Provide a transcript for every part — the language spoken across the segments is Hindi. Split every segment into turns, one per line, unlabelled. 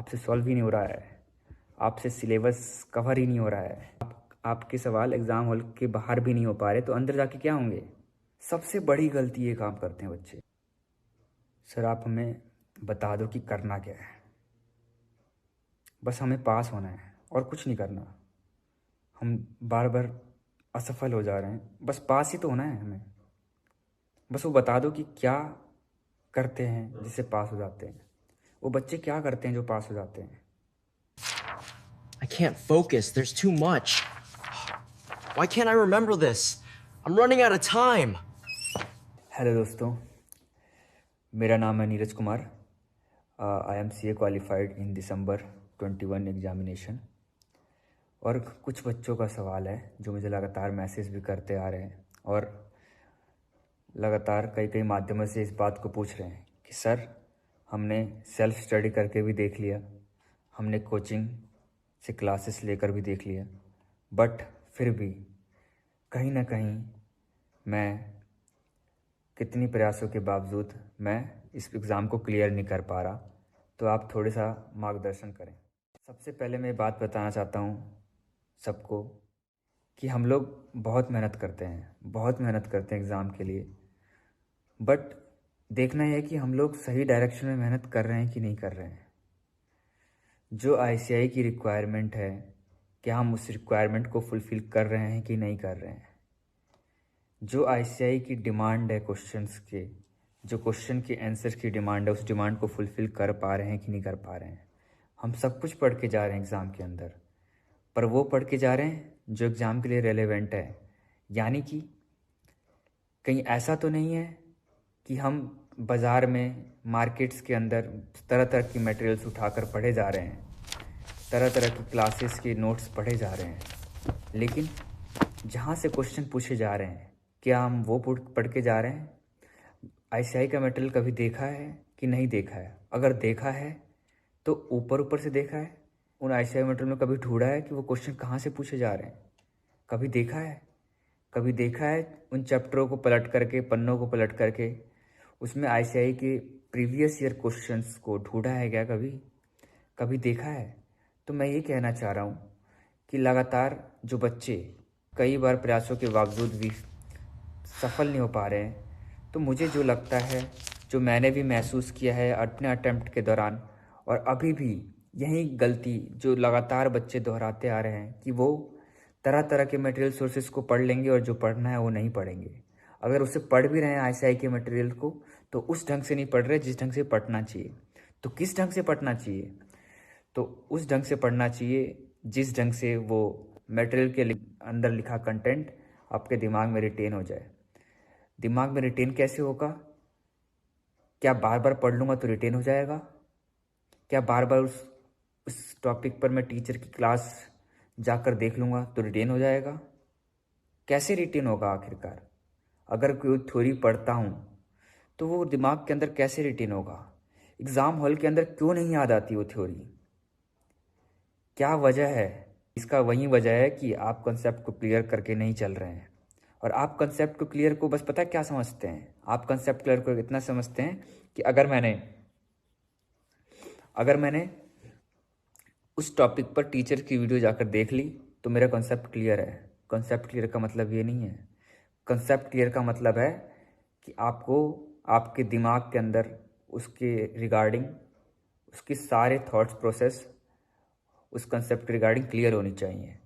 आपसे सॉल्व ही नहीं हो रहा है, आपसे सिलेबस कवर ही नहीं हो रहा है, आपके सवाल एग्ज़ाम हॉल के बाहर भी नहीं हो पा रहे, तो अंदर जाके क्या होंगे? सबसे बड़ी गलती ये काम करते हैं बच्चे। सर आप हमें बता दो कि करना क्या है, बस हमें पास होना है और कुछ नहीं करना। हम बार बार असफल हो जा रहे हैं, बस पास ही तो होना है हमें। बस वो बता दो कि क्या करते हैं जिससे पास हो जाते हैं। वो बच्चे क्या करते हैं जो पास हो जाते हैं?
I can't focus. There's too much. Why can't I remember this? I'm running out of time.
Hello दोस्तों, मेरा नाम है Neeraj Kumar. I am CA qualified in December 21 examination. और कुछ बच्चों का सवाल है जो मुझे लगातार मैसेज भी करते आ रहे हैं और लगातार कई कई माध्यमों से इस बात को पूछ रहे हैं कि सर हमने सेल्फ स्टडी करके भी देख लिया, हमने कोचिंग से क्लासेस लेकर भी देख लिया, बट फिर भी कहीं ना कहीं मैं कितनी प्रयासों के बावजूद मैं इस एग्ज़ाम को क्लियर नहीं कर पा रहा। तो आप थोड़ा सा मार्गदर्शन करें। सबसे पहले मैं बात बताना चाहता हूँ सबको कि हम लोग बहुत मेहनत करते हैं, बहुत मेहनत करते हैं एग्ज़ाम के लिए, बट देखना यह है कि हम लोग सही डायरेक्शन में मेहनत कर रहे हैं कि नहीं कर रहे हैं। जो ICI की रिक्वायरमेंट है, क्या हम उस रिक्वायरमेंट को फुलफ़िल कर रहे हैं कि नहीं कर रहे हैं। जो ICI की डिमांड है क्वेश्चंस के, जो क्वेश्चन के आंसर्स की डिमांड है, उस डिमांड को फुलफ़िल कर पा रहे हैं कि नहीं कर पा रहे हैं। हम सब कुछ पढ़ के जा रहे हैं एग्ज़ाम के अंदर, पर वो पढ़ के जा रहे हैं जो एग्ज़ाम के लिए रेलेवेंट है। यानी कि कहीं ऐसा तो नहीं है कि हम बाज़ार में मार्केट्स के अंदर तरह तरह की मटेरियल्स उठाकर पढ़े जा रहे हैं, तरह तरह की क्लासेस के नोट्स पढ़े जा रहे हैं, लेकिन जहाँ से क्वेश्चन पूछे जा रहे हैं क्या हम वो पढ़ के जा रहे हैं? ICI का मटेरियल कभी देखा है कि नहीं देखा है? अगर देखा है तो ऊपर ऊपर से देखा है? उन ICI मटेरियल में कभी ढूंढा है कि वो क्वेश्चन कहाँ से पूछे जा रहे हैं? कभी देखा है? कभी देखा है उन चैप्टरों को पलट करके, पन्नों को पलट करके उसमें ICI के प्रीवियस ईयर क्वेश्चंस को ढूंढा है क्या? कभी देखा है? तो मैं ये कहना चाह रहा हूँ कि लगातार जो बच्चे कई बार प्रयासों के बावजूद भी सफल नहीं हो पा रहे हैं, तो मुझे जो लगता है, जो मैंने भी महसूस किया है अपने अटेम्प्ट के दौरान, और अभी भी यही गलती जो लगातार बच्चे दोहराते आ रहे हैं कि वो तरह तरह के मटेरियल सोर्सेज को पढ़ लेंगे और जो पढ़ना है वो नहीं पढ़ेंगे। अगर उसे पढ़ भी रहे हैं ICI के मटेरियल को, तो उस ढंग से नहीं पढ़ रहे जिस ढंग से पढ़ना चाहिए। तो किस ढंग से पढ़ना चाहिए? तो उस ढंग से पढ़ना चाहिए जिस ढंग से वो मटेरियल के अंदर लिखा कंटेंट आपके दिमाग में रिटेन हो जाए। दिमाग में रिटेन कैसे होगा? क्या बार बार पढ़ लूँगा तो रिटेन हो जाएगा? क्या बार बार उस टॉपिक पर मैं टीचर की क्लास जाकर देख लूँगा तो रिटेन हो जाएगा? कैसे रिटेन होगा आखिरकार? अगर कोई थ्योरी पढ़ता हूँ तो वो दिमाग के अंदर कैसे रिटेन होगा? एग्ज़ाम हॉल के अंदर क्यों नहीं याद आती वो थ्योरी? क्या वजह है? इसका वही वजह है कि आप कंसेप्ट को क्लियर करके नहीं चल रहे हैं। और आप कंसेप्ट को क्लियर को बस पता है क्या समझते हैं? आप कंसेप्ट क्लियर को इतना समझते हैं कि अगर मैंने उस टॉपिक पर टीचर की वीडियो जाकर देख ली तो मेरा कंसेप्ट क्लियर है। कंसेप्ट क्लियर का मतलब ये नहीं है। कंसेप्ट क्लियर का मतलब है कि आपको आपके दिमाग के अंदर उसके रिगार्डिंग उसकी सारे थॉट्स प्रोसेस उस कंसेप्ट के रिगार्डिंग क्लियर होनी चाहिए।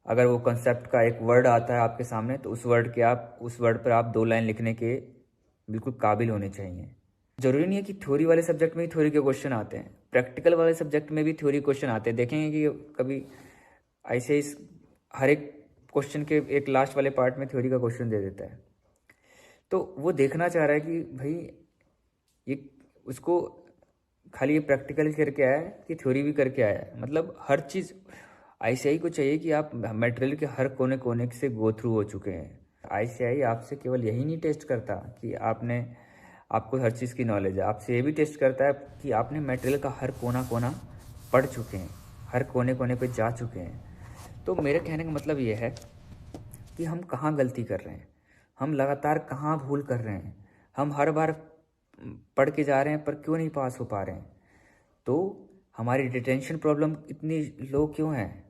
अगर वो कंसेप्ट का एक वर्ड आता है आपके सामने तो उस वर्ड पर आप 2 लाइन लिखने के बिल्कुल काबिल होने चाहिए। ज़रूरी नहीं है कि थ्योरी वाले सब्जेक्ट में ही थ्योरी के क्वेश्चन आते हैं, प्रैक्टिकल वाले सब्जेक्ट में भी थ्योरी क्वेश्चन आते हैं। देखेंगे कि कभी ऐसे इस हर एक क्वेश्चन के एक लास्ट वाले पार्ट में थ्योरी का क्वेश्चन दे देता है। तो वो देखना चाह रहा है कि भाई ये उसको खाली ये प्रैक्टिकल करके आया है कि थ्योरी भी करके आया है। मतलब हर चीज़ ICI को चाहिए कि आप मटेरियल के हर कोने कोने से गो थ्रू हो चुके हैं। ICI आपसे केवल यही नहीं टेस्ट करता कि आपको हर चीज़ की नॉलेज है, आपसे ये भी टेस्ट करता है कि आपने मटेरियल का हर कोना कोना पढ़ चुके हैं, हर कोने कोने पे जा चुके हैं। तो मेरे कहने का मतलब ये है कि हम कहाँ गलती कर रहे हैं, हम लगातार कहाँ भूल कर रहे हैं। हम हर बार पढ़ के जा रहे हैं पर क्यों नहीं पास हो पा रहे हैं? तो हमारी डिटेंशन प्रॉब्लम इतनी लो क्यों है?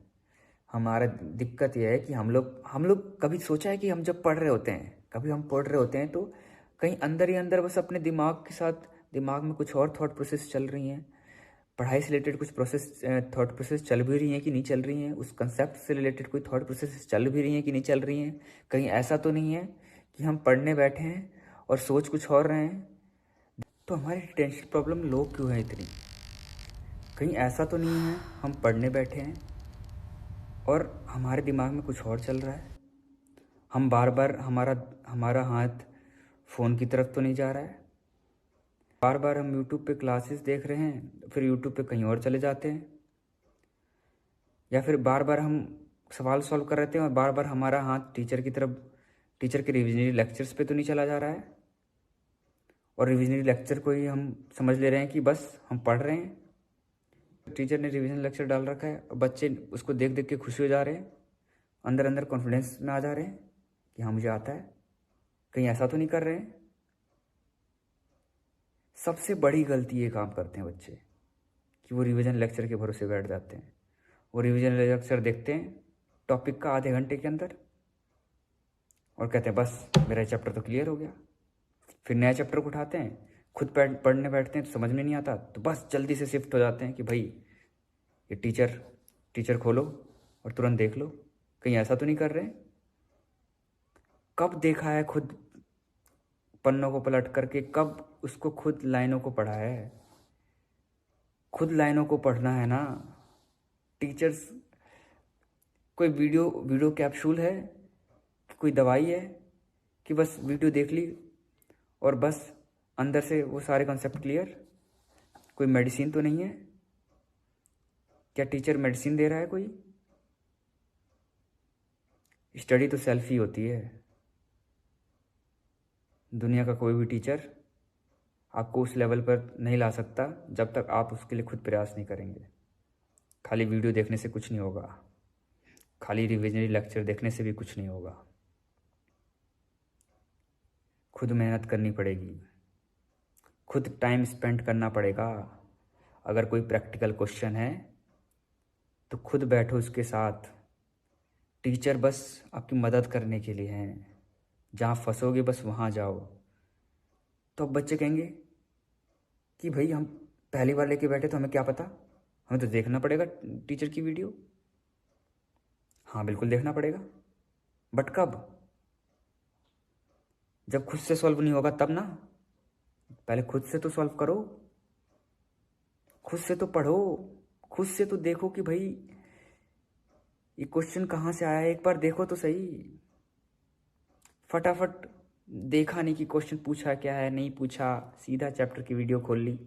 हमारा दिक्कत यह है कि हम लोग कभी सोचा है कि हम जब पढ़ रहे होते हैं, कभी हम पढ़ रहे होते हैं तो कहीं अंदर ही अंदर बस अपने दिमाग के साथ दिमाग में कुछ और थॉट प्रोसेस चल रही हैं, पढ़ाई से रिलेटेड कुछ थॉट प्रोसेस चल भी रही हैं कि नहीं चल रही हैं, उस कंसेप्ट से रिलेटेड कोई थॉट प्रोसेस चल भी रही हैं कि नहीं चल रही हैं। कहीं ऐसा तो नहीं है कि हम पढ़ने बैठे हैं और सोच कुछ और रहे हैं। तो हमारी टेंशन प्रॉब्लम लो क्यों है इतनी? कहीं ऐसा तो नहीं है हम पढ़ने बैठे हैं और हमारे दिमाग में कुछ और चल रहा है? हम बार बार हमारा हाथ फ़ोन की तरफ तो नहीं जा रहा है? बार बार हम यूट्यूब पे क्लासेस देख रहे हैं, फिर यूट्यूब पे कहीं और चले जाते हैं? या फिर बार बार हम सवाल सॉल्व कर रहे थे और बार बार हमारा हाथ टीचर की तरफ, टीचर के रिविजनरी लेक्चर्स पे तो नहीं चला जा रहा है? और रिविजनरी लेक्चर को ही हम समझ ले रहे हैं कि बस हम पढ़ रहे हैं। टीचर ने रिवीजन लेक्चर डाल रखा है और बच्चे उसको देख देख के खुश हो जा रहे हैं, अंदर अंदर कॉन्फिडेंस में आ जा रहे हैं कि हाँ मुझे आता है। कहीं ऐसा तो नहीं कर रहे हैं? सबसे बड़ी गलती ये काम करते हैं बच्चे कि वो रिवीजन लेक्चर के भरोसे बैठ जाते हैं। वो रिवीजन लेक्चर देखते हैं टॉपिक का आधे घंटे के अंदर और कहते हैं बस मेरा चैप्टर तो क्लियर हो गया। फिर नया चैप्टर को उठाते हैं, खुद पढ़ने बैठते हैं तो समझ में नहीं आता, तो बस जल्दी से शिफ्ट हो जाते हैं कि भाई ये टीचर खोलो और तुरंत देख लो। कहीं ऐसा तो नहीं कर रहे? कब देखा है खुद पन्नों को पलट करके, कब उसको खुद लाइनों को पढ़ा है? खुद लाइनों को पढ़ना है ना। टीचर्स कोई वीडियो कैप्सूल है, कोई दवाई है कि बस वीडियो देख ली और बस अंदर से वो सारे कॉन्सेप्ट क्लियर? कोई मेडिसिन तो नहीं है? क्या टीचर मेडिसिन दे रहा है कोई? स्टडी तो सेल्फ ही होती है। दुनिया का कोई भी टीचर आपको उस लेवल पर नहीं ला सकता जब तक आप उसके लिए खुद प्रयास नहीं करेंगे। खाली वीडियो देखने से कुछ नहीं होगा, खाली रिविजनरी लेक्चर देखने से भी कुछ नहीं होगा। खुद मेहनत करनी पड़ेगी, खुद टाइम स्पेंड करना पड़ेगा। अगर कोई प्रैक्टिकल क्वेश्चन है तो खुद बैठो उसके साथ। टीचर बस आपकी मदद करने के लिए हैं, जहाँ फंसोगे बस वहाँ जाओ। तो अब बच्चे कहेंगे कि भाई हम पहली बार लेके बैठे तो हमें क्या पता, हमें तो देखना पड़ेगा टीचर की वीडियो। हाँ बिल्कुल देखना पड़ेगा, बट कब? जब खुद से सॉल्व नहीं होगा तब ना। पहले खुद से तो सॉल्व करो, खुद से तो पढ़ो, खुद से तो देखो कि भाई ये क्वेश्चन कहाँ से आया है, एक बार देखो तो सही। फटाफट देखा नहीं कि क्वेश्चन पूछा क्या है, नहीं पूछा, सीधा चैप्टर की वीडियो खोल ली।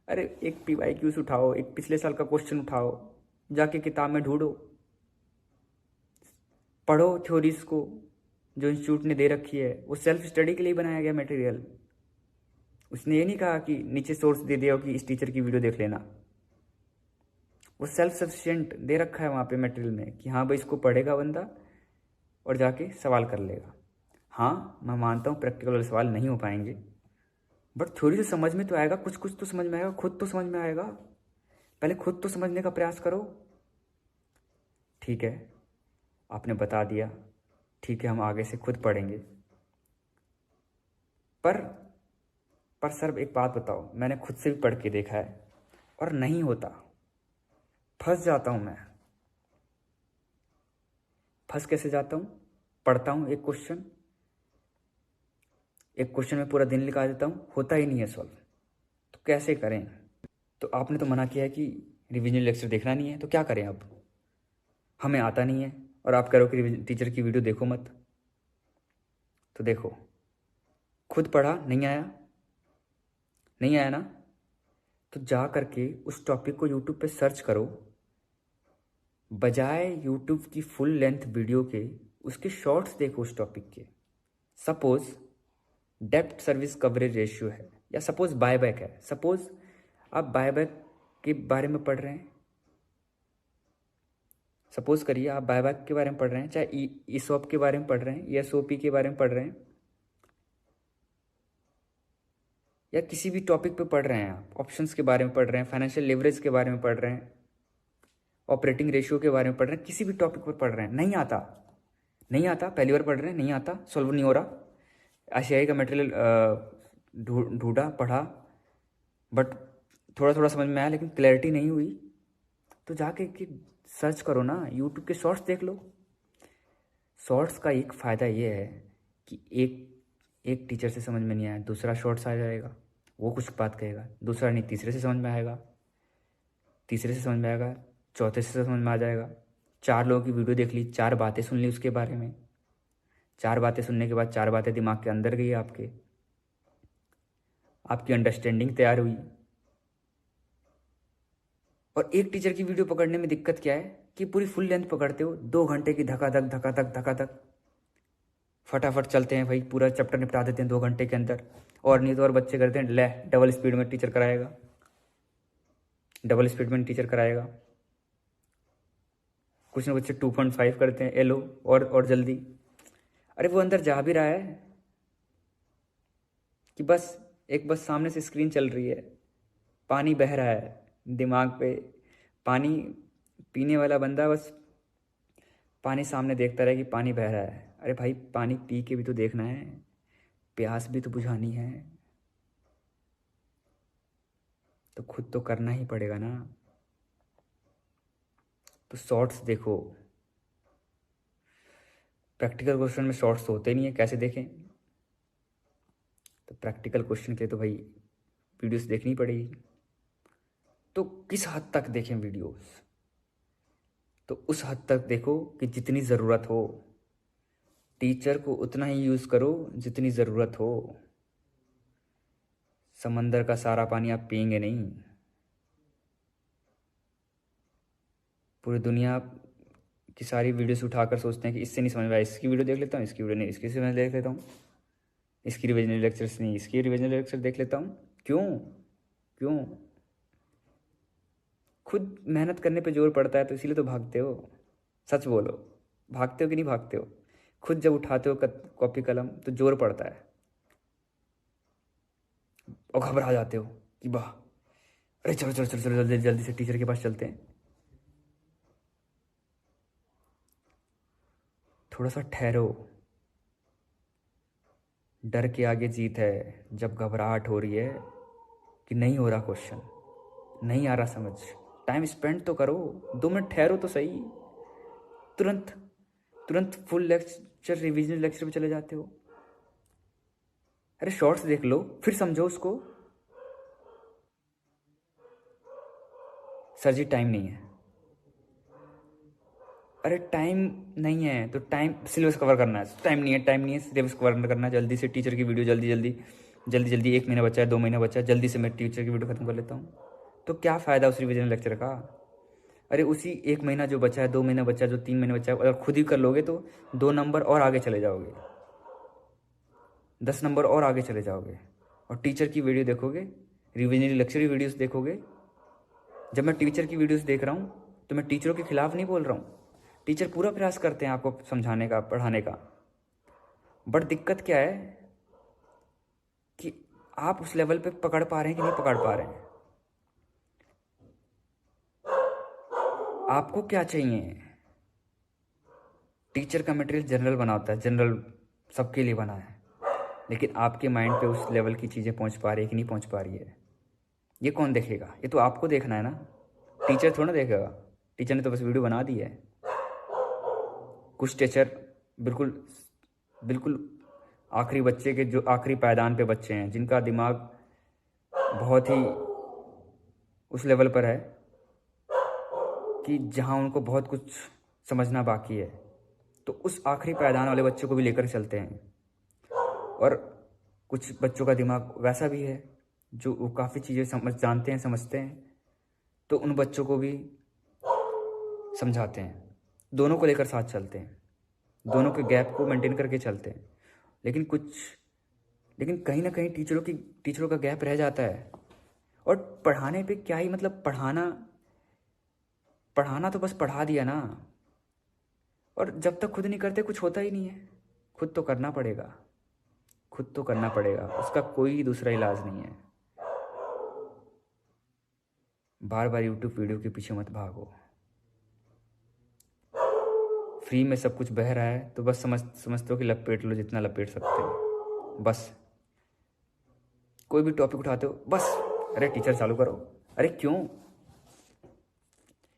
अरे एक PYQs उठाओ, एक पिछले साल का क्वेश्चन उठाओ, जाके किताब में ढूंढो, पढ़ो थ्योरीज को जो इंस्टीट्यूट ने दे रखी है। वो सेल्फ स्टडी के लिए बनाया गया मटेरियल। उसने ये नहीं कहा कि नीचे सोर्स दे दिया हो कि इस टीचर की वीडियो देख लेना। वो सेल्फ सफिशिएंट दे रखा है वहाँ पे मटेरियल में कि हाँ भाई इसको पढ़ेगा बंदा और जाके सवाल कर लेगा। हाँ मैं मानता हूँ प्रैक्टिकल वाले सवाल नहीं हो पाएंगे, बट थ्योरी से समझ में तो आएगा, कुछ कुछ तो समझ में आएगा, खुद तो समझ में आएगा। पहले खुद तो समझने का प्रयास करो। ठीक है आपने बता दिया, ठीक है हम आगे से खुद पढ़ेंगे, पर सर एक बात बताओ, मैंने खुद से भी पढ़ के देखा है और नहीं होता, फंस जाता हूँ मैं। फंस कैसे जाता हूँ? पढ़ता हूँ एक क्वेश्चन में पूरा दिन लगा देता हूँ, होता ही नहीं है सॉल्व। तो कैसे करें? तो आपने तो मना किया है कि रिविजन लेक्चर देखना नहीं है, तो क्या करें अब? हमें आता नहीं है और आप कह रहे हो कि टीचर की वीडियो देखो मत। तो देखो, खुद पढ़ा, नहीं आया ना, तो जा करके उस टॉपिक को यूट्यूब पे सर्च करो। बजाय यूट्यूब की फुल लेंथ वीडियो के उसके शॉर्ट्स देखो उस टॉपिक के। Suppose depth service coverage ratio है, या सपोज बायबैक है। सपोज आप बायबैक के बारे में पढ़ रहे हैं, सपोज करिए आप बायबैक के बारे में पढ़ रहे हैं, चाहे ईसॉप के बारे में पढ़ रहे हैं, ESOP के बारे में पढ़ रहे हैं, या किसी भी टॉपिक पे पढ़ रहे हैं, आप ऑप्शंस के बारे में पढ़ रहे हैं, फाइनेंशियल लेवरेज के बारे में पढ़ रहे हैं, ऑपरेटिंग रेशियो के बारे में पढ़ रहे हैं, किसी भी टॉपिक पर पढ़ रहे हैं, नहीं आता, नहीं आता, पहली बार पढ़ रहे हैं, नहीं आता, सॉल्व नहीं हो रहा, आशियाई का मटेरियल ढूंढा पढ़ा, बट थोड़ा थोड़ा समझ में आया लेकिन क्लैरिटी नहीं हुई, तो जाके कि सर्च करो ना, यूट्यूब के शॉर्ट्स देख लो। शॉर्ट्स का एक फ़ायदा ये है कि एक टीचर से समझ में नहीं आया, दूसरा शॉर्ट्स आ जाएगा, वो कुछ बात कहेगा, दूसरा नहीं तीसरे से समझ में आएगा, तीसरे से समझ में आएगा, चौथे से समझ में आ जाएगा। 4 लोगों की वीडियो देख ली, 4 बातें सुन ली उसके बारे में, 4 बातें सुनने के बाद 4 बातें दिमाग के अंदर गई, आपकी अंडरस्टैंडिंग तैयार हुई। और एक टीचर की वीडियो पकड़ने में दिक्कत क्या है कि पूरी फुल लेंथ पकड़ते हो, 2 घंटे की धकाधक फटाफट चलते हैं भाई, पूरा चैप्टर निपटा देते हैं 2 घंटे के अंदर। और नहीं तो और बच्चे करते हैं ले डबल स्पीड में टीचर कराएगा, डबल स्पीड में टीचर कराएगा। कुछ ना बच्चे 2.5 करते हैं, एलो और जल्दी। अरे वो अंदर जा भी रहा है कि बस सामने से स्क्रीन चल रही है, पानी बह रहा है दिमाग पे, पानी पीने वाला बंदा बस पानी सामने देखता रहे कि पानी बह रहा है। अरे भाई पानी पी के भी तो देखना है, प्यास भी तो बुझानी है, तो खुद तो करना ही पड़ेगा ना। तो शॉर्ट्स देखो, प्रैक्टिकल क्वेश्चन में शॉर्ट्स होते नहीं है, कैसे देखें? तो प्रैक्टिकल क्वेश्चन के लिए तो भाई वीडियोस देखनी पड़ेगी। तो किस हद तक देखें वीडियोस? तो उस हद तक देखो कि जितनी ज़रूरत हो, टीचर को उतना ही यूज़ करो जितनी ज़रूरत हो। समंदर का सारा पानी आप पिएंगे नहीं, पूरी दुनिया की सारी वीडियोस उठाकर सोचते हैं कि इससे नहीं समझ में आया, इसकी वीडियो देख लेता हूँ, इसकी वीडियो नहीं, इसकी से मैं देख लेता हूँ, इसकी रिविजनल लेक्चर्स नहीं, इसकी रिविजनल लेक्चर देख लेता हूँ। क्यों? खुद मेहनत करने पे जोर पड़ता है तो इसीलिए तो भागते हो। सच बोलो, भागते हो कि नहीं भागते हो? खुद जब उठाते हो कॉपी कलम तो जोर पड़ता है और घबरा जाते हो कि वाह, अरे चलो चलो चलो चलो जल्दी जल्दी से टीचर के पास चलते हैं। थोड़ा सा ठहरो, डर के आगे जीत है। जब घबराहट हो रही है कि नहीं हो रहा क्वेश्चन, नहीं आ रहा समझ, टाइम स्पेंड तो करो, 2 मिनट ठहरो तो सही। तुरंत फुल लेक्चर रिवीजन लेक्चर में चले जाते हो। अरे शॉर्ट्स देख लो, फिर समझो उसको। सर जी टाइम नहीं है। अरे टाइम नहीं है तो टाइम सिलेबस कवर करना है, टाइम नहीं है सिलेबस कवर करना है। जल्दी से टीचर की वीडियो जल्दी 1 महीना बचा है, 2 महीना बचा है, जल्दी से मैं टीचर की वीडियो खत्म कर लेता हूँ। तो क्या फ़ायदा उस रिविजन लेक्चर का? अरे उसी 1 महीना जो बचा है, 2 महीना बचा है, जो 3 महीने बचा है, अगर खुद ही कर लोगे तो 2 नंबर और आगे चले जाओगे, 10 नंबर और आगे चले जाओगे। और टीचर की वीडियो देखोगे, रिविजन लेक्चर की वीडियोस देखोगे। जब मैं टीचर की वीडियोस देख रहा हूँ तो मैं टीचरों के खिलाफ नहीं बोल रहा हूँ, टीचर पूरा प्रयास करते हैं आपको समझाने का, पढ़ाने का। बट दिक्कत क्या है कि आप उस लेवल पे पकड़ पा रहे हैं कि नहीं पकड़ पा रहे हैं। आपको क्या चाहिए? टीचर का मटेरियल जनरल बना होता है, जनरल सबके लिए बना है, लेकिन आपके माइंड पे उस लेवल की चीज़ें पहुंच पा रही है कि नहीं पहुंच पा रही है, ये कौन देखेगा? ये तो आपको देखना है ना, टीचर थोड़ा देखेगा। टीचर ने तो बस वीडियो बना दी है। कुछ टीचर बिल्कुल आखिरी बच्चे के, जो आखिरी पायदान पे बच्चे हैं, जिनका दिमाग बहुत ही उस लेवल पर है कि जहाँ उनको बहुत कुछ समझना बाकी है, तो उस आखिरी पायदान वाले बच्चों को भी लेकर चलते हैं। और कुछ बच्चों का दिमाग वैसा भी है जो वो काफ़ी चीज़ें समझते हैं, तो उन बच्चों को भी समझाते हैं। दोनों को लेकर साथ चलते हैं, दोनों के गैप को मेंटेन करके चलते हैं। लेकिन कहीं ना कहीं टीचरों का गैप रह जाता है। और पढ़ाने पे क्या ही मतलब, पढ़ाना तो बस पढ़ा दिया ना, और जब तक खुद नहीं करते कुछ होता ही नहीं है। खुद तो करना पड़ेगा, खुद तो करना पड़ेगा, उसका कोई दूसरा इलाज नहीं है। बार बार यूट्यूब वीडियो के पीछे मत भागो। फ्री में सब कुछ बह रहा है तो बस समझते हो कि लपेट लो जितना लपेट सकते हो। बस कोई भी टॉपिक उठाते हो बस अरे टीचर चालू करो। अरे क्यों?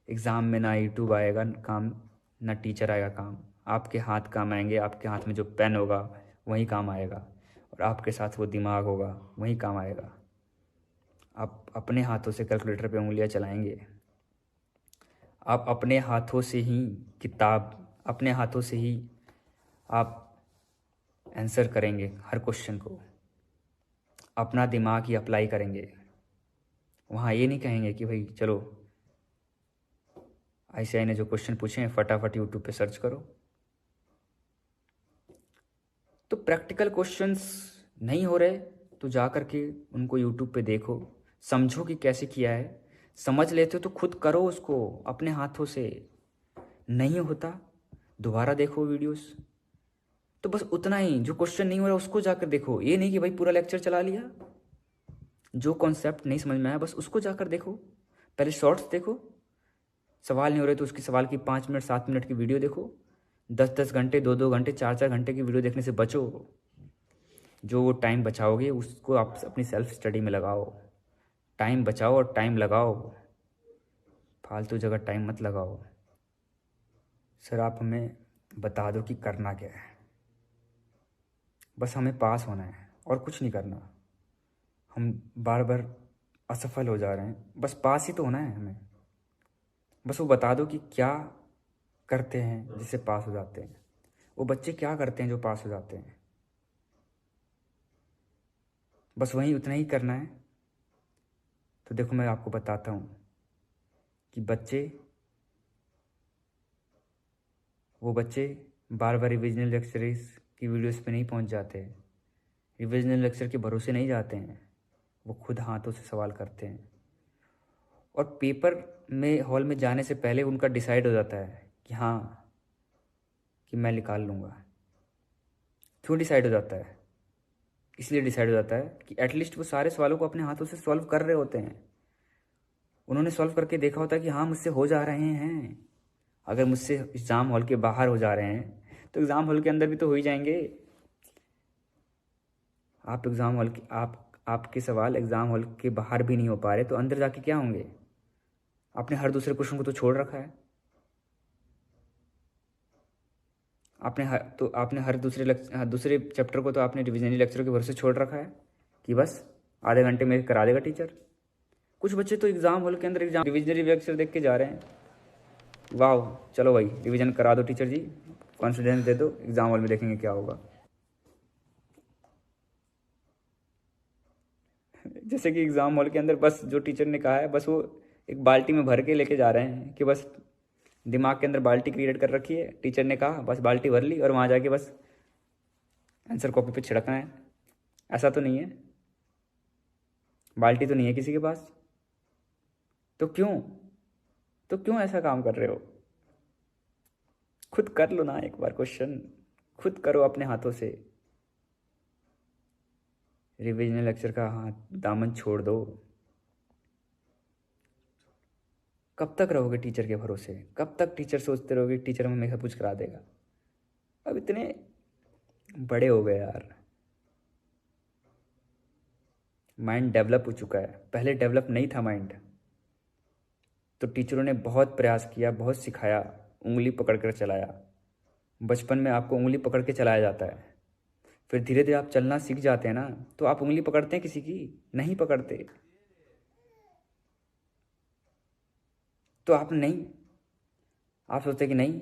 एग्ज़ाम में ना यूट्यूब आएगा काम, ना टीचर आएगा काम। आपके हाथ काम आएंगे, आपके हाथ में जो पेन होगा वही काम आएगा, और आपके साथ वो दिमाग होगा वही काम आएगा। आप अपने हाथों से कैलकुलेटर पे उंगलियां चलाएंगे, आप अपने हाथों से ही किताब, अपने हाथों से ही आप आंसर करेंगे हर क्वेश्चन को, अपना दिमाग ही अप्लाई करेंगे। वहाँ ये नहीं कहेंगे कि भाई चलो ICI ने जो क्वेश्चन पूछे हैं फटाफट यूट्यूब पे सर्च करो। तो प्रैक्टिकल क्वेश्चंस नहीं हो रहे तो जा कर के उनको यूट्यूब पे देखो, समझो कि कैसे किया है। समझ लेते हो तो खुद करो उसको अपने हाथों से। नहीं होता दोबारा देखो वीडियोस। तो बस उतना ही, जो क्वेश्चन नहीं हो रहा उसको जाकर देखो। ये नहीं कि भाई पूरा लेक्चर चला लिया, जो कॉन्सेप्ट नहीं समझ में आया बस उसको जाकर देखो। पहले शॉर्ट्स देखो, सवाल नहीं हो रहे तो उसकी सवाल की 5 मिनट 7 मिनट की वीडियो देखो। 10-10 घंटे 2-2 घंटे 4-4 घंटे की वीडियो देखने से बचो। जो वो टाइम बचाओगे उसको आप अपनी सेल्फ स्टडी में लगाओ। टाइम बचाओ और टाइम लगाओ, फालतू जगह टाइम मत लगाओ। सर आप हमें बता दो कि करना क्या है। बस हमें पास होना है और कुछ नहीं करना। हम बार बार असफल हो जा रहे हैं, बस पास ही तो होना है हमें। बस वो बता दो कि क्या करते हैं जिससे पास हो जाते हैं, वो बच्चे क्या करते हैं जो पास हो जाते हैं। बस वही उतना ही करना है। तो देखो मैं आपको बताता हूँ कि वो बच्चे बार बार रिविजनल लेक्चर्स की वीडियोस पे नहीं पहुँच जाते, रिविजनल लेक्चर के भरोसे नहीं जाते हैं। वो खुद हाथों से सवाल करते हैं, और पेपर में हॉल में जाने से पहले उनका डिसाइड हो जाता है कि हाँ कि मैं निकाल लूँगा। क्यों डिसाइड हो जाता है? इसलिए डिसाइड हो जाता है कि एटलीस्ट वो सारे सवालों को अपने हाथों से सॉल्व कर रहे होते हैं। उन्होंने सॉल्व करके देखा होता है कि हाँ मुझसे हो जा रहे हैं। अगर मुझसे एग्ज़ाम हॉल के बाहर हो जा रहे हैं तो एग्ज़ाम हॉल के अंदर भी तो हो ही जाएंगे। आप एग्ज़ाम हॉल के आपके सवाल एग्ज़ाम हॉल के बाहर भी नहीं हो पा रहे तो अंदर जाके क्या होंगे? आपने हर दूसरे क्वेश्चन को तो छोड़ रखा है। आपने हर दूसरे चैप्टर को तो आपने रिविजनल लेक्चर के भरोसे छोड़ रखा है कि बस आधे घंटे में करा देगा टीचर। कुछ बच्चे तो एग्ज़ाम हॉल के अंदर रिविजनल लेक्चर देख के जा रहे हैं। वाह चलो भाई रिवीजन करा दो टीचर जी, कॉन्फिडेंस दे दो, एग्ज़ाम हॉल में देखेंगे क्या होगा। जैसे कि एग्ज़ाम हॉल के अंदर बस जो टीचर ने कहा है बस वो एक बाल्टी में भर के लेके जा रहे हैं कि बस दिमाग के अंदर बाल्टी क्रिएट कर रखी है, टीचर ने कहा बस बाल्टी भर ली और वहाँ जाके बस आंसर कॉपी पे छिड़कना है। ऐसा तो नहीं है, बाल्टी तो नहीं है किसी के पास। तो क्यों ऐसा काम कर रहे हो? खुद कर लो ना एक बार क्वेश्चन, खुद करो अपने हाथों से। रिविजनल लेक्चर का हाथ दामन छोड़ दो। कब तक रहोगे टीचर के भरोसे? कब तक टीचर सोचते रहोगे टीचर हमें सब कुछ करा देगा? अब इतने बड़े हो गए यार, माइंड डेवलप हो चुका है। पहले डेवलप नहीं था माइंड, तो टीचरों ने बहुत प्रयास किया, बहुत सिखाया, उंगली पकड़ कर चलाया। बचपन में आपको उंगली पकड़ के चलाया जाता है, फिर धीरे धीरे आप चलना सीख जाते हैं ना, तो आप उंगली पकड़ते हैं किसी की? नहीं पकड़ते। तो आप सोचते कि नहीं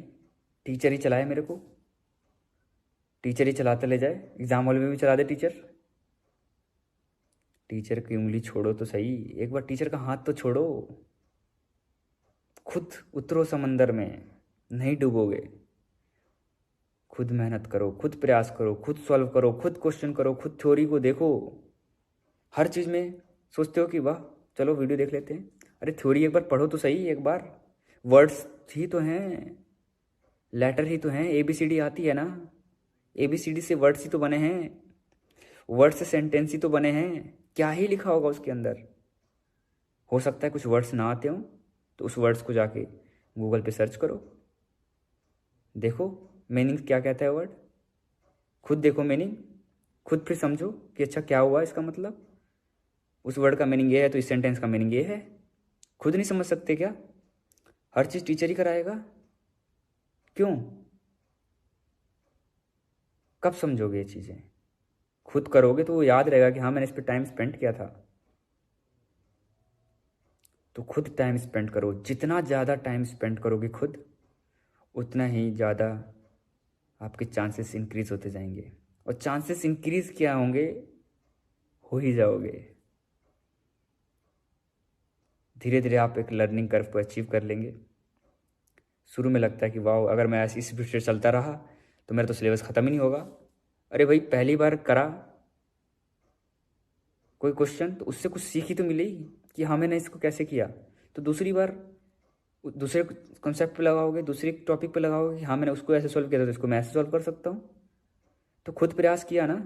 टीचर ही चलाए मेरे को, टीचर ही चलाते ले जाए, एग्जाम हॉल में भी चला दे टीचर। टीचर की उंगली छोड़ो तो सही, एक बार टीचर का हाथ तो छोड़ो। खुद उतरो समंदर में, नहीं डूबोगे। खुद मेहनत करो, खुद प्रयास करो, खुद सॉल्व करो, खुद क्वेश्चन करो, खुद थ्योरी को देखो। हर चीज़ में सोचते हो कि वाह चलो वीडियो देख लेते हैं। अरे थ्योरी एक बार पढ़ो तो सही, एक बार वर्ड्स ही तो हैं, लेटर ही तो हैं, ABCD आती है ना, ABCD से वर्ड्स ही तो बने हैं। वर्ड से सेंटेंस ही तो बने हैं, क्या ही लिखा होगा उसके अंदर। हो सकता है कुछ वर्ड्स ना आते हों, तो उस वर्ड्स को जाके गूगल पे सर्च करो, देखो मीनिंग क्या कहता है वर्ड, खुद देखो मीनिंग, खुद फिर समझो कि अच्छा क्या हुआ इसका मतलब, उस वर्ड का मीनिंग ये है तो इस सेंटेंस का मीनिंग ये है। खुद नहीं समझ सकते क्या? हर चीज़ टीचर ही कराएगा, क्यों? कब समझोगे ये चीज़ें? खुद करोगे तो वो याद रहेगा कि हाँ मैंने इस पर टाइम स्पेंड किया था। तो खुद टाइम स्पेंड करो, जितना ज़्यादा टाइम स्पेंड करोगे खुद, उतना ही ज़्यादा आपके चांसेस इंक्रीज होते जाएंगे। और चांसेस इंक्रीज क्या होंगे, हो ही जाओगे। धीरे धीरे आप एक लर्निंग कर्व को अचीव कर लेंगे। शुरू में लगता है कि वाह, अगर मैं ऐसी स्पीड से चलता रहा तो मेरा तो सिलेबस ख़त्म ही नहीं होगा। अरे भाई, पहली बार करा कोई क्वेश्चन तो उससे कुछ सीख ही तो मिली कि हाँ मैंने इसको कैसे किया। तो दूसरी बार दूसरे कॉन्सेप्ट पे लगाओगे, दूसरे टॉपिक पे लगाओगे कि हाँ मैंने उसको ऐसे सॉल्व किया था तो इसको मैं ऐसे सॉल्व कर सकता हूँ। तो खुद प्रयास किया ना,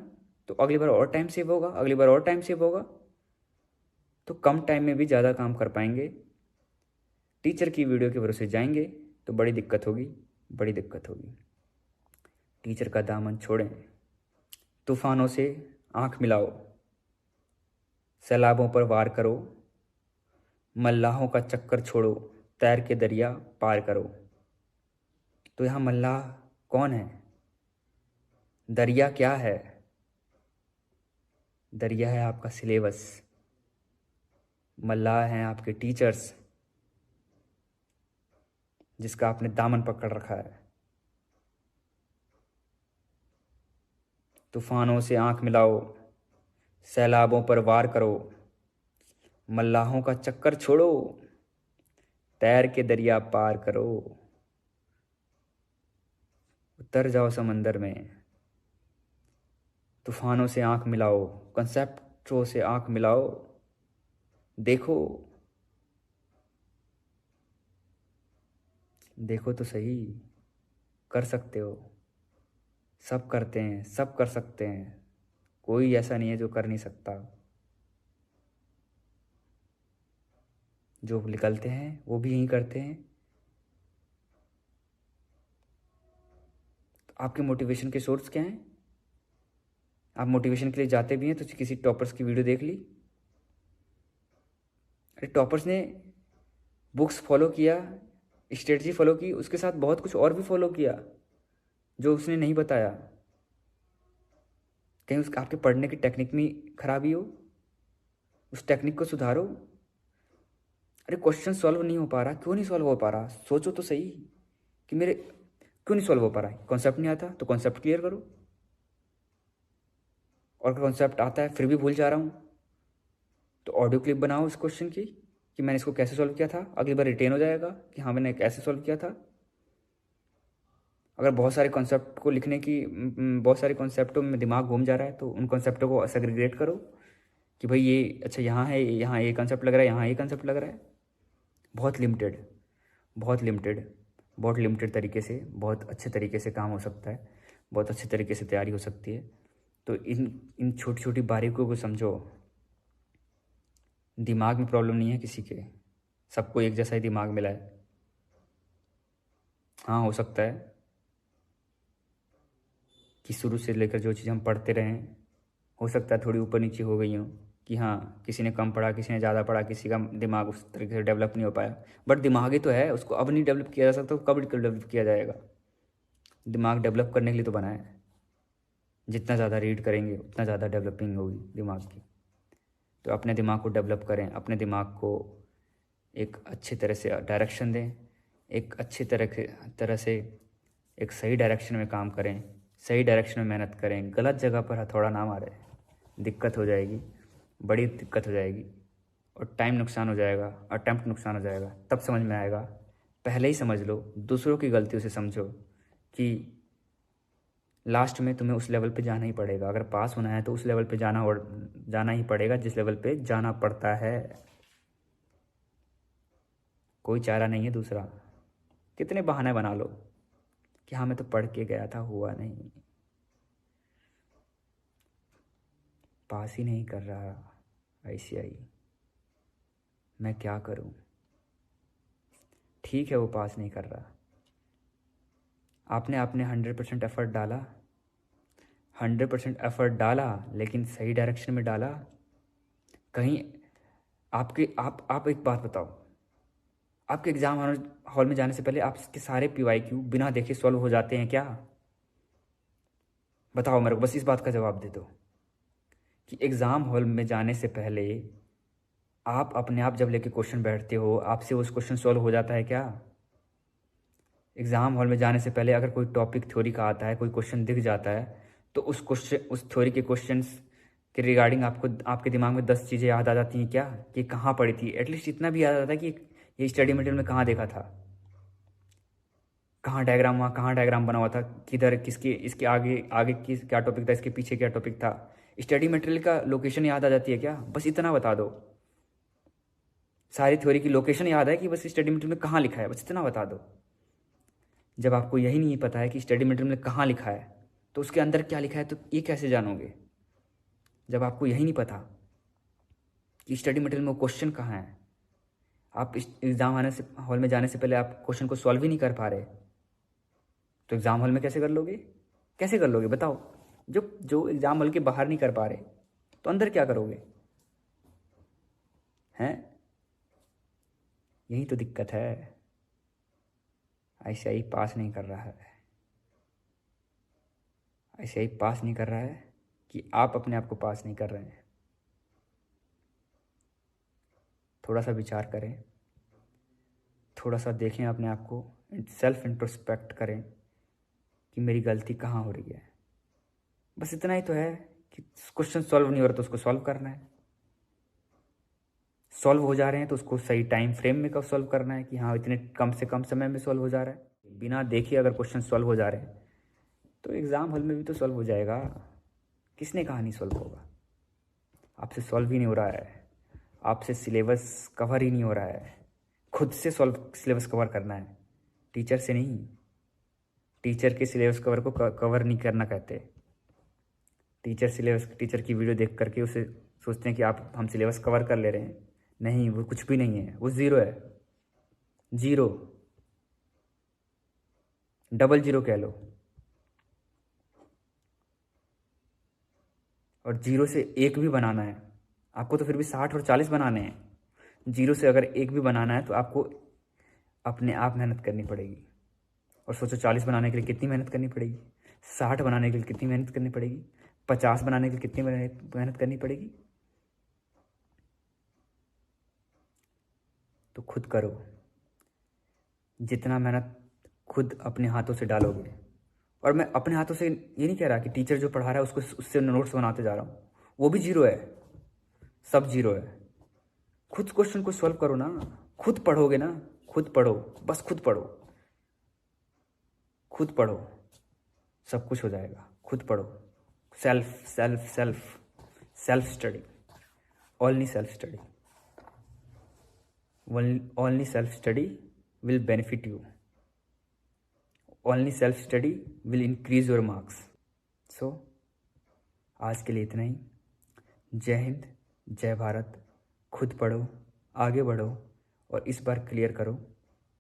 तो अगली बार और टाइम सेव होगा, अगली बार और टाइम सेव होगा, तो कम टाइम में भी ज़्यादा काम कर पाएंगे। टीचर की वीडियो के भरोसे जाएंगे तो बड़ी दिक्कत होगी, बड़ी दिक्कत होगी। टीचर का दामन छोड़ें, तूफानों से आंख मिलाओ, सैलाबों पर वार करो, मल्लाहों का चक्कर छोड़ो, तैर के दरिया पार करो। तो यहाँ मल्लाह कौन है? दरिया क्या है? दरिया है आपका सिलेबस, मल्लाह हैं आपके टीचर्स, जिसका आपने दामन पकड़ रखा है। तूफानों से आंख मिलाओ, सैलाबों पर वार करो, मल्लाहों का चक्कर छोड़ो, तैर के दरिया पार करो। उतर जाओ समंदर में, तूफानों से आंख मिलाओ, कंसेप्टों से आंख मिलाओ, देखो, देखो तो सही, कर सकते हो। सब करते हैं, सब कर सकते हैं, कोई ऐसा नहीं है जो कर नहीं सकता। जो निकलते हैं वो भी यही करते हैं। आपके मोटिवेशन के सोर्स क्या हैं? आप मोटिवेशन के लिए जाते भी हैं तो किसी टॉपर्स की वीडियो देख ली। अरे टॉपर्स ने बुक्स फॉलो किया, स्ट्रेटजी फॉलो की, उसके साथ बहुत कुछ और भी फॉलो किया जो उसने नहीं बताया। कहीं उसका आपके पढ़ने की टेक्निक में खराबी हो, उस टेक्निक को सुधारो। अरे क्वेश्चन सॉल्व नहीं हो पा रहा, क्यों नहीं सॉल्व हो पा रहा? सोचो तो सही कि मेरे क्यों नहीं सॉल्व हो पा रहा है। कॉन्सेप्ट नहीं आता तो कॉन्सेप्ट क्लियर करो, और कॉन्सेप्ट आता है फिर भी भूल जा रहा हूँ तो ऑडियो क्लिप बनाओ इस क्वेश्चन की कि मैंने इसको कैसे सॉल्व किया था, अगली बार रिटेन हो जाएगा कि हाँ मैंने कैसे सॉल्व किया था। अगर बहुत सारे कॉन्सेप्ट को लिखने की बहुत सारे कॉन्सेप्टों में दिमाग घूम जा रहा है तो उन कॉन्सेप्टों को सेग्रीगेट करो कि भाई ये अच्छा यहाँ है, यहाँ ये कॉन्सेप्ट लग रहा है, यहाँ ये कॉन्सेप्ट लग रहा है। बहुत लिमिटेड, बहुत लिमिटेड, बहुत लिमिटेड तरीके से बहुत अच्छे तरीके से काम हो सकता है, बहुत अच्छे तरीके से तैयारी हो सकती है। तो इन छोटी छोटी बारीकियों को समझो। दिमाग में प्रॉब्लम नहीं है किसी के, सबको एक जैसा ही दिमाग मिला है। हाँ हो सकता है कि शुरू से लेकर जो चीज़ हम पढ़ते रहें, हो सकता है थोड़ी ऊपर नीचे हो गई हों कि हाँ किसी ने कम पढ़ा, किसी ने ज़्यादा पढ़ा, किसी का दिमाग उस तरीके से डेवलप नहीं हो पाया। बट दिमाग ही तो है, उसको अब नहीं डेवलप किया जा सकता तो कब डेवलप किया जाएगा? दिमाग डेवलप करने के लिए तो बना है। जितना ज़्यादा रीड करेंगे उतना ज़्यादा डेवलपिंग होगी दिमाग की। तो अपने दिमाग को डेवलप करें, अपने दिमाग को एक अच्छी तरह से डायरेक्शन दें, एक अच्छी तरह से एक सही डायरेक्शन में काम करें, सही डायरेक्शन में मेहनत करें। गलत जगह पर हथौड़ा ना मारे, दिक्कत हो जाएगी, बड़ी दिक्कत हो जाएगी और टाइम नुकसान हो जाएगा, अटेम्प्ट नुकसान हो जाएगा। तब समझ में आएगा। पहले ही समझ लो, दूसरों की गलतियों से समझो कि लास्ट में तुम्हें उस लेवल पे जाना ही पड़ेगा। अगर पास होना है तो उस लेवल पे जाना ही पड़ेगा जिस लेवल पे जाना पड़ता है। कोई चारा नहीं है दूसरा। कितने बहाने बना लो कि हाँ मैं तो पढ़ के गया था, हुआ नहीं। पास ही नहीं कर रहा आईसीआई, मैं क्या करूं? ठीक है वो पास नहीं कर रहा, आपने आपने 100% एफर्ट डाला, 100% एफर्ट डाला, लेकिन सही डायरेक्शन में डाला? कहीं आप एक बात बताओ, आपके एग्ज़ाम हॉल में जाने से पहले आपके सारे PYQ बिना देखे सॉल्व हो जाते हैं क्या? बताओ मेरे को, बस इस बात का जवाब दे दो कि एग्ज़ाम हॉल में जाने से पहले आप अपने आप जब लेके क्वेश्चन बैठते हो, आपसे उस क्वेश्चन सॉल्व हो जाता है क्या? एग्ज़ाम हॉल में जाने से पहले अगर कोई टॉपिक थ्योरी का आता है, कोई क्वेश्चन दिख जाता है, तो उस थ्योरी के क्वेश्चंस के रिगार्डिंग आपको आपके दिमाग में 10 चीज़ें याद आ जाती हैं क्या कि कहाँ पढ़ी थी? एटलीस्ट इतना भी याद आता है कि ये स्टडी मटेरियल में कहाँ देखा था, कहाँ डायग्राम, वहाँ कहाँ डायग्राम बना हुआ था, किधर, किसके, इसके आगे आगे किस क्या टॉपिक था, इसके पीछे क्या टॉपिक था। स्टडी मटेरियल का लोकेशन याद आ जाती है क्या? बस इतना बता दो। सारी थ्योरी की लोकेशन याद है कि बस स्टडी मटेरियल में कहाँ लिखा है, बस इतना बता दो। जब आपको यही नहीं पता है कि स्टडी मटेरियल में कहाँ लिखा है तो उसके अंदर क्या लिखा है, तो ये कैसे जानोगे? जब आपको यही नहीं पता कि स्टडी मटेरियल में क्वेश्चन कहाँ है, आप एग्ज़ाम हॉल में जाने से पहले आप क्वेश्चन को सॉल्व ही नहीं कर पा रहे, तो एग्ज़ाम हॉल में कैसे कर लोगे? कैसे कर लोगे बताओ? जो एग्ज़ाम हॉल के बाहर नहीं कर पा रहे तो अंदर क्या करोगे? हैं? यही तो दिक्कत है, आईसीआई पास नहीं कर रहा है। आईसीआई पास नहीं कर रहा है कि आप अपने आप को पास नहीं कर रहे हैं। थोड़ा सा विचार करें, थोड़ा सा देखें अपने आप को, सेल्फ इंट्रोस्पेक्ट करें कि मेरी गलती कहाँ हो रही है। बस इतना ही तो है कि क्वेश्चन सॉल्व नहीं हो रहा तो उसको सॉल्व करना है, सॉल्व हो जा रहे हैं तो उसको सही टाइम फ्रेम में कब सॉल्व करना है कि हाँ इतने कम से कम समय में सॉल्व हो जा रहा है। बिना देखे अगर क्वेश्चन सॉल्व हो जा रहे हैं तो एग्ज़ाम हॉल में भी तो सॉल्व हो जाएगा। किसने कहा नहीं सॉल्व होगा? आपसे सॉल्व ही नहीं हो रहा है, आपसे सिलेबस कवर ही नहीं हो रहा है। खुद से सिलेबस कवर करना है, टीचर से नहीं। टीचर के सिलेबस कवर को कवर नहीं करना कहते। टीचर की वीडियो देख करके उसे सोचते हैं कि आप हम सिलेबस कवर कर ले रहे हैं। नहीं, वो कुछ भी नहीं है, वो ज़ीरो है, ज़ीरो, डबल ज़ीरो कह लो। और जीरो से एक भी बनाना है आपको तो फिर भी 60 और 40 बनाने हैं। जीरो से अगर एक भी बनाना है तो आपको अपने आप मेहनत करनी पड़ेगी। और सोचो 40 बनाने के लिए कितनी मेहनत करनी पड़ेगी, 60 बनाने के लिए कितनी मेहनत करनी पड़ेगी, 50 बनाने के लिए कितनी मेहनत करनी पड़ेगी। तो खुद करो, जितना मेहनत खुद अपने हाथों से डालोगे। और मैं अपने हाथों से ये नहीं कह रहा कि टीचर जो पढ़ा रहा है उसको उससे नोट्स बनाते जा रहा हूँ, वो भी जीरो है, सब जीरो है। खुद क्वेश्चन को सॉल्व करो ना, खुद पढ़ोगे ना, खुद पढ़ो, बस खुद पढ़ो, खुद पढ़ो, सब कुछ हो जाएगा। खुद पढ़ो, self self self self study, only self study, only self study will benefit you, only self study will increase your marks. So आज के लिए इतना ही। जय हिंद, जय भारत। खुद पढ़ो, आगे बढ़ो और इस बार क्लियर करो